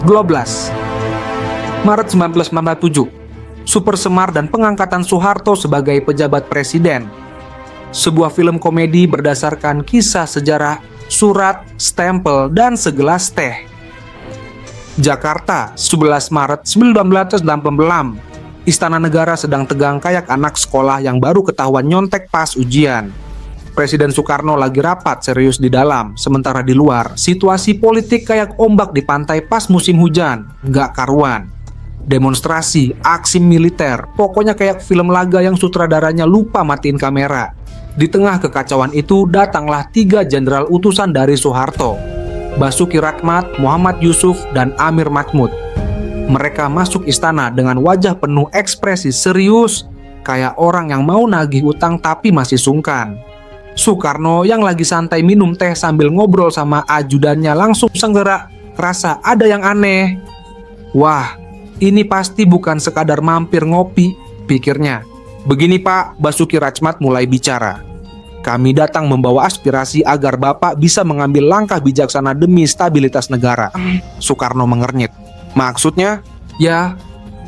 Globlas. Maret 1997, Super Semar dan pengangkatan Soeharto sebagai pejabat presiden. Sebuah film komedi berdasarkan kisah sejarah, surat, stempel, dan segelas teh. Jakarta, 11 Maret 1986. Istana Negara sedang tegang kayak anak sekolah yang baru ketahuan nyontek pas ujian. Presiden Soekarno lagi rapat serius di dalam, sementara di luar, situasi politik kayak ombak di pantai pas musim hujan, nggak karuan. Demonstrasi, aksi militer, pokoknya kayak film laga yang sutradaranya lupa matiin kamera. Di tengah kekacauan itu datanglah 3 jenderal utusan dari Soeharto, Basuki Ratmat, Muhammad Yusuf, dan Amir Mahmud. Mereka masuk istana dengan wajah penuh ekspresi serius, kayak orang yang mau nagih utang tapi masih sungkan. Soekarno yang lagi santai minum teh sambil ngobrol sama ajudannya langsung senggerak, rasa ada yang aneh. Wah, ini pasti bukan sekadar mampir ngopi, pikirnya. Begini Pak, Basuki Ratmat mulai bicara. Kami datang membawa aspirasi agar Bapak bisa mengambil langkah bijaksana demi stabilitas negara. Soekarno mengernyit. Maksudnya? Ya,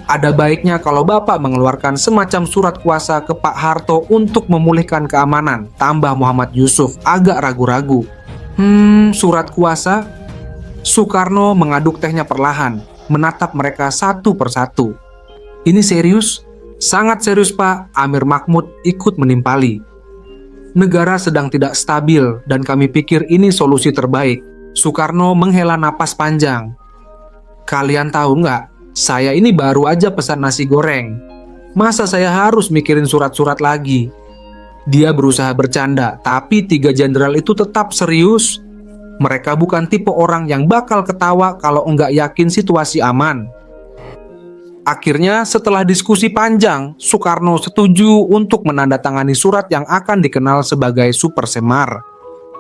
ada baiknya kalau Bapak mengeluarkan semacam surat kuasa ke Pak Harto untuk memulihkan keamanan, tambah Muhammad Yusuf agak ragu-ragu. Surat kuasa? Soekarno mengaduk tehnya perlahan, menatap mereka satu persatu. Ini serius? Sangat serius Pak, Amir Mahmud ikut menimpali. Negara sedang tidak stabil dan kami pikir ini solusi terbaik. Soekarno menghela napas panjang. Kalian tahu nggak, saya ini baru aja pesan nasi goreng. Masa saya harus mikirin surat-surat lagi? Dia berusaha bercanda, tapi 3 jenderal itu tetap serius. Mereka bukan tipe orang yang bakal ketawa kalau nggak yakin situasi aman. Akhirnya setelah diskusi panjang, Soekarno setuju untuk menandatangani surat yang akan dikenal sebagai Super Semar.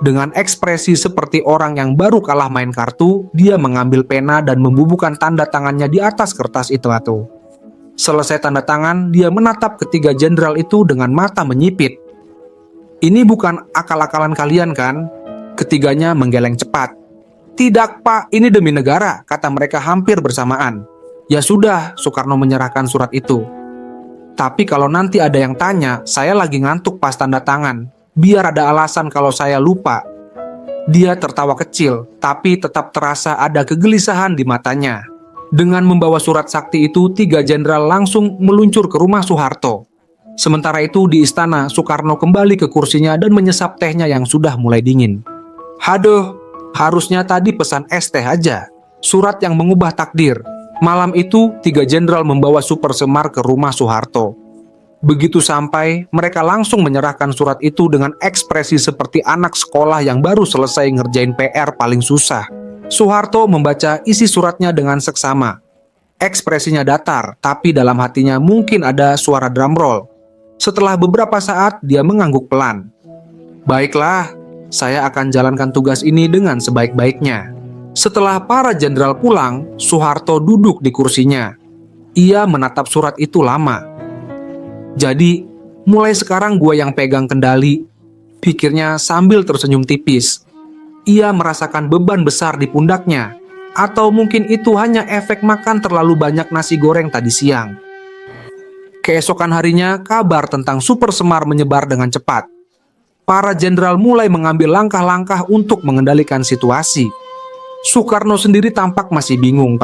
Dengan ekspresi seperti orang yang baru kalah main kartu, dia mengambil pena dan membubuhkan tanda tangannya di atas kertas itu. Selesai tanda tangan, dia menatap ketiga jenderal itu dengan mata menyipit. Ini bukan akal-akalan kalian kan? Ketiganya menggeleng cepat. Tidak Pak, ini demi negara, kata mereka hampir bersamaan. Ya sudah, Soekarno menyerahkan surat itu. Tapi kalau nanti ada yang tanya, saya lagi ngantuk pas tanda tangan. Biar ada alasan kalau saya lupa. Dia tertawa kecil, tapi tetap terasa ada kegelisahan di matanya. Dengan membawa surat sakti itu, 3 jenderal langsung meluncur ke rumah Soeharto. Sementara itu di istana, Soekarno kembali ke kursinya dan menyesap tehnya yang sudah mulai dingin. Haduh, harusnya tadi pesan es teh aja. Surat yang mengubah takdir. Malam itu, 3 jenderal membawa Super Semar ke rumah Soeharto. Begitu sampai, mereka langsung menyerahkan surat itu dengan ekspresi seperti anak sekolah yang baru selesai ngerjain PR paling susah. Soeharto membaca isi suratnya dengan seksama. Ekspresinya datar, tapi dalam hatinya mungkin ada suara drum roll. Setelah beberapa saat, dia mengangguk pelan. Baiklah, saya akan jalankan tugas ini dengan sebaik-baiknya. Setelah para jenderal pulang, Soeharto duduk di kursinya. Ia menatap surat itu lama. Jadi, mulai sekarang gue yang pegang kendali, pikirnya sambil tersenyum tipis. Ia merasakan beban besar di pundaknya. Atau mungkin itu hanya efek makan terlalu banyak nasi goreng tadi siang. Keesokan harinya, kabar tentang Super Semar menyebar dengan cepat. Para jenderal mulai mengambil langkah-langkah untuk mengendalikan situasi. Soekarno sendiri tampak masih bingung.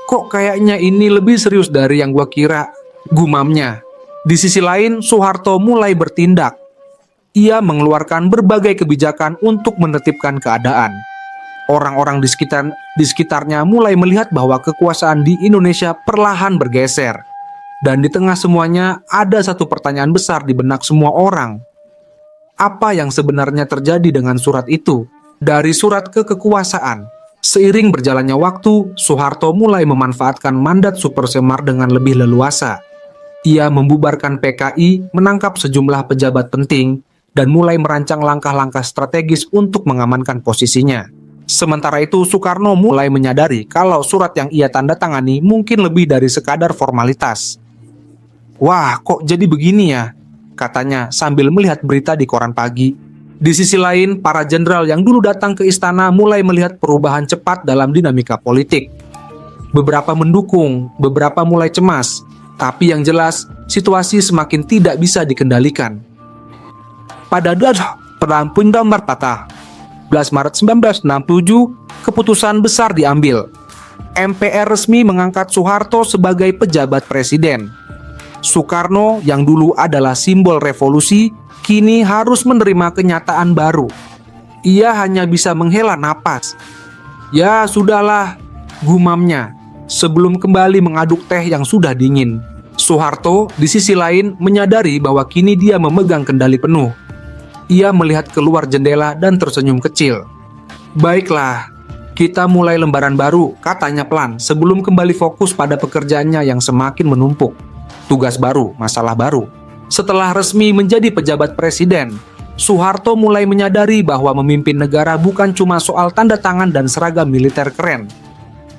Kok kayaknya ini lebih serius dari yang gua kira, gumamnya. Di sisi lain, Soeharto mulai bertindak. Ia mengeluarkan berbagai kebijakan untuk menertibkan keadaan. Orang-orang di sekitarnya mulai melihat bahwa kekuasaan di Indonesia perlahan bergeser. Dan di tengah semuanya, ada satu pertanyaan besar di benak semua orang. Apa yang sebenarnya terjadi dengan surat itu? Dari surat ke kekuasaan. Seiring berjalannya waktu, Soeharto mulai memanfaatkan mandat Super Semar dengan lebih leluasa. Ia membubarkan PKI, menangkap sejumlah pejabat penting, dan mulai merancang langkah-langkah strategis untuk mengamankan posisinya. Sementara itu, Soekarno mulai menyadari kalau surat yang ia tanda tangani mungkin lebih dari sekadar formalitas. Wah, kok jadi begini ya? Katanya sambil melihat berita di koran pagi. Di sisi lain, para jenderal yang dulu datang ke istana mulai melihat perubahan cepat dalam dinamika politik. Beberapa mendukung, beberapa mulai cemas, tapi yang jelas situasi semakin tidak bisa dikendalikan. Pada 11 Maret 1967, keputusan besar diambil. MPR resmi mengangkat Soeharto sebagai pejabat presiden. Soekarno yang dulu adalah simbol revolusi, kini harus menerima kenyataan baru. Ia hanya bisa menghela napas. Ya sudahlah, gumamnya, sebelum kembali mengaduk teh yang sudah dingin. Soeharto di sisi lain menyadari bahwa kini dia memegang kendali penuh. Ia melihat keluar jendela dan tersenyum kecil. Baiklah, kita mulai lembaran baru, katanya pelan, sebelum kembali fokus pada pekerjaannya yang semakin menumpuk. Tugas baru, masalah baru. Setelah resmi menjadi pejabat presiden, Soeharto mulai menyadari bahwa memimpin negara bukan cuma soal tanda tangan dan seragam militer keren.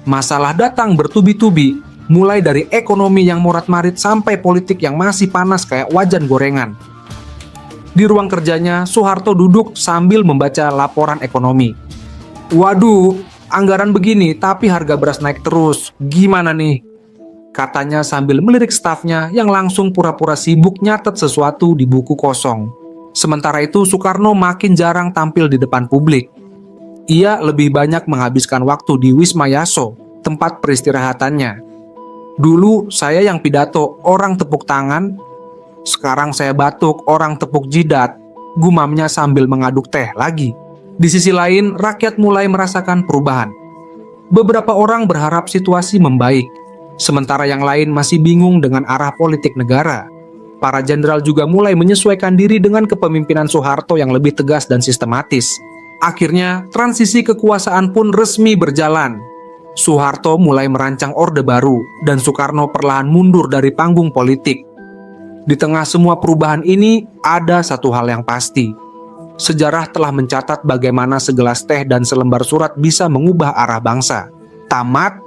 Masalah datang bertubi-tubi, mulai dari ekonomi yang morat-marit sampai politik yang masih panas kayak wajan gorengan. Di ruang kerjanya, Soeharto duduk sambil membaca laporan ekonomi. Waduh, anggaran begini tapi harga beras naik terus, gimana nih? Katanya sambil melirik stafnya yang langsung pura-pura sibuk nyatet sesuatu di buku kosong. Sementara itu Soekarno makin jarang tampil di depan publik. Ia lebih banyak menghabiskan waktu di Wisma Yaso, tempat peristirahatannya. Dulu saya yang pidato, orang tepuk tangan. Sekarang saya batuk, orang tepuk jidat, gumamnya sambil mengaduk teh lagi. Di sisi lain, rakyat mulai merasakan perubahan. Beberapa orang berharap situasi membaik, sementara yang lain masih bingung dengan arah politik negara. Para jenderal juga mulai menyesuaikan diri dengan kepemimpinan Soeharto yang lebih tegas dan sistematis. Akhirnya, transisi kekuasaan pun resmi berjalan. Soeharto mulai merancang orde baru, dan Soekarno perlahan mundur dari panggung politik. Di tengah semua perubahan ini, ada satu hal yang pasti. Sejarah telah mencatat bagaimana segelas teh dan selembar surat bisa mengubah arah bangsa. Tamat,